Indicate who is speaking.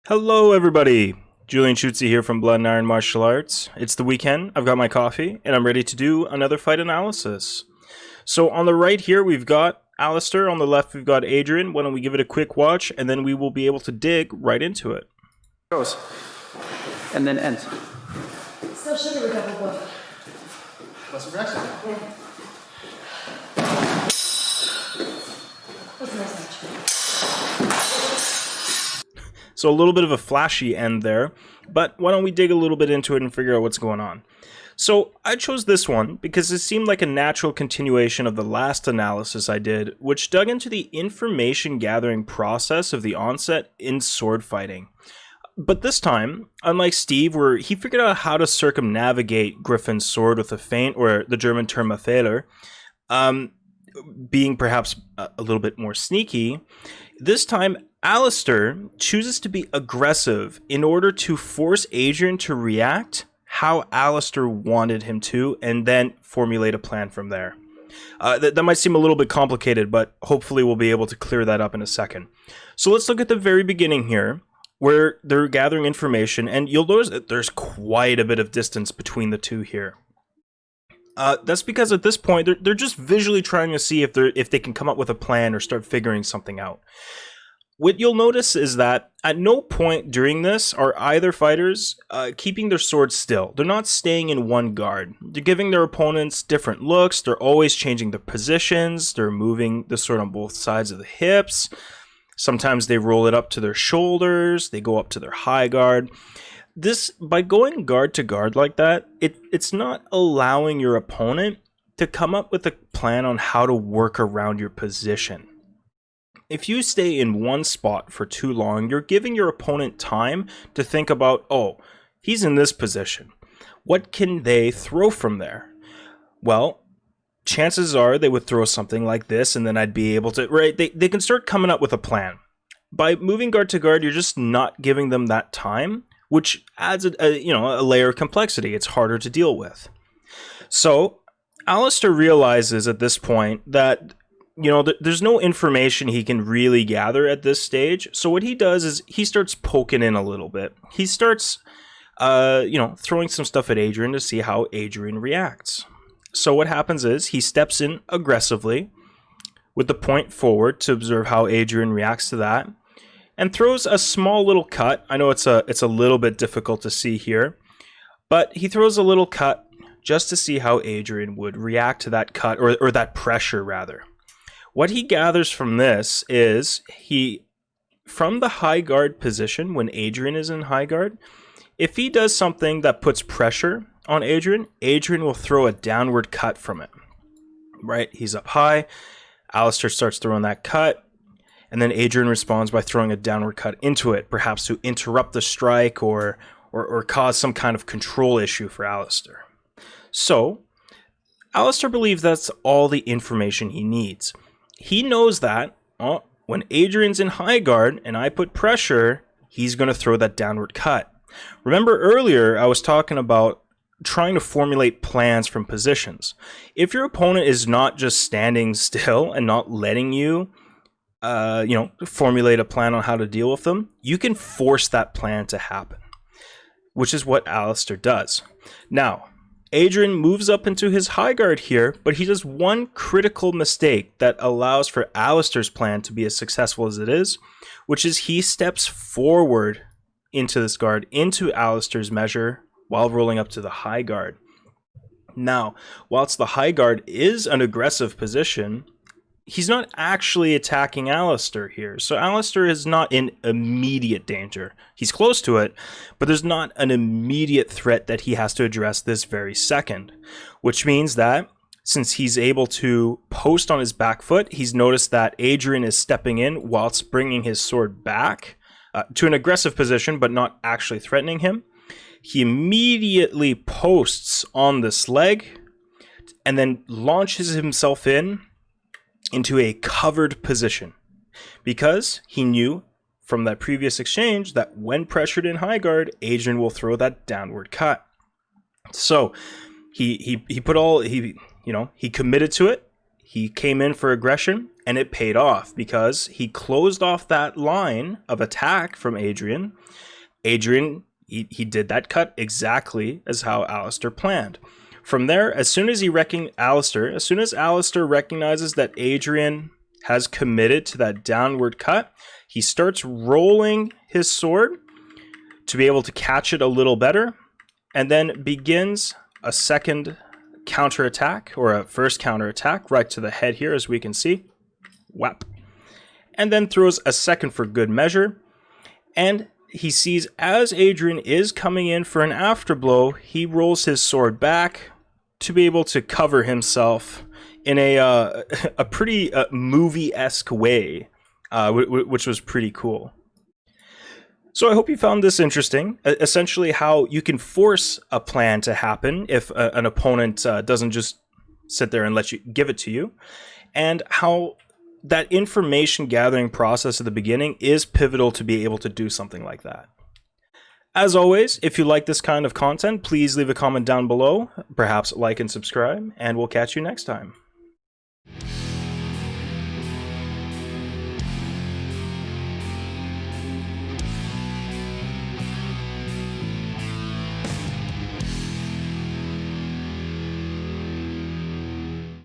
Speaker 1: Hello, everybody. Julian Schutze here from Blood and Iron Martial Arts. It's the weekend. I've got my coffee, and I'm ready to do another fight analysis. So on the right here, we've got Alistair. On the left, we've got Adrian. Why don't we give it a quick watch, and then we will be able to dig right into it.
Speaker 2: Goes. And then ends.
Speaker 3: Still sugar with double book.
Speaker 2: Less aggressive.
Speaker 3: Yeah. That's nice actually.
Speaker 1: So a little bit of a flashy end there, but why don't we dig a little bit into it and figure out what's going on. So I chose this one because it seemed like a natural continuation of the last analysis I did, which dug into the information gathering process of the onset in sword fighting. But this time, unlike Steve, where he figured out how to circumnavigate Griffin's sword with a feint, or the German term a Fehler, being perhaps a little bit more sneaky, this time Alistair chooses to be aggressive in order to force Adrian to react how Alistair wanted him to, and then formulate a plan from there. That might seem a little bit complicated, but hopefully we'll be able to clear that up in a second. So let's look at the very beginning here, where they're gathering information, and you'll notice that there's quite a bit of distance between the two here. That's because at this point, they're just visually trying to see if they can come up with a plan or start figuring something out. What you'll notice is that at no point during this are either fighters keeping their swords still. They're not staying in one guard. They're giving their opponents different looks. They're always changing their positions. They're moving the sword on both sides of the hips. Sometimes they roll it up to their shoulders. They go up to their high guard. This, by going guard to guard like that, it's not allowing your opponent to come up with a plan on how to work around your position. If you stay in one spot for too long, you're giving your opponent time to think about, oh, he's in this position. What can they throw from there? Well, chances are they would throw something like this, and then I'd be able to, right? They can start coming up with a plan. By moving guard to guard, you're just not giving them that time, which adds a layer of complexity. It's harder to deal with. So Alistair realizes at this point that there's no information he can really gather at this stage. So what he does is he starts poking in a little bit. He starts, throwing some stuff at Adrian to see how Adrian reacts. So what happens is he steps in aggressively with the point forward to observe how Adrian reacts to that, and throws a small little cut. I know it's a little bit difficult to see here, but he throws a little cut just to see how Adrian would react to that cut, or that pressure rather. What he gathers from this is from the high guard position, when Adrian is in high guard, if he does something that puts pressure on Adrian, Adrian will throw a downward cut from it. Right? He's up high. Alistair starts throwing that cut, and then Adrian responds by throwing a downward cut into it, perhaps to interrupt the strike or cause some kind of control issue for Alistair. So, Alistair believes that's all the information he needs. He knows that when Adrian's in high guard and I put pressure, he's going to throw that downward cut. Remember earlier, I was talking about trying to formulate plans from positions. If your opponent is not just standing still and not letting you, formulate a plan on how to deal with them, you can force that plan to happen, which is what Alistair does. Now, Adrian moves up into his high guard here, but he does one critical mistake that allows for Alistair's plan to be as successful as it is, which is he steps forward into this guard, into Alistair's measure, while rolling up to the high guard. Now, whilst the high guard is an aggressive position, he's not actually attacking Alistair here. So Alistair is not in immediate danger. He's close to it, but there's not an immediate threat that he has to address this very second. Which means that since he's able to post on his back foot, he's noticed that Adrian is stepping in whilst bringing his sword back to an aggressive position, but not actually threatening him. He immediately posts on this leg and then launches himself into a covered position, because he knew from that previous exchange that when pressured in high guard, Adrian will throw that downward cut. So he committed to it. He came in for aggression, And it paid off because he closed off that line of attack from Adrian. Adrian, he did that cut exactly as how Alistair planned. From there, as soon as Alistair recognizes that Adrian has committed to that downward cut, he starts rolling his sword to be able to catch it a little better, and then begins a second counterattack, or a first counterattack, right to the head here, as we can see. Whap. And then throws a second for good measure. And he sees as Adrian is coming in for an afterblow, he rolls his sword back to be able to cover himself in a pretty movie-esque way, which was pretty cool. So I hope you found this interesting. Essentially how you can force a plan to happen if an opponent doesn't just sit there and let you give it to you, and how that information gathering process at the beginning is pivotal to be able to do something like that. As always, if you like this kind of content, please leave a comment down below, perhaps like and subscribe, and we'll catch you next time.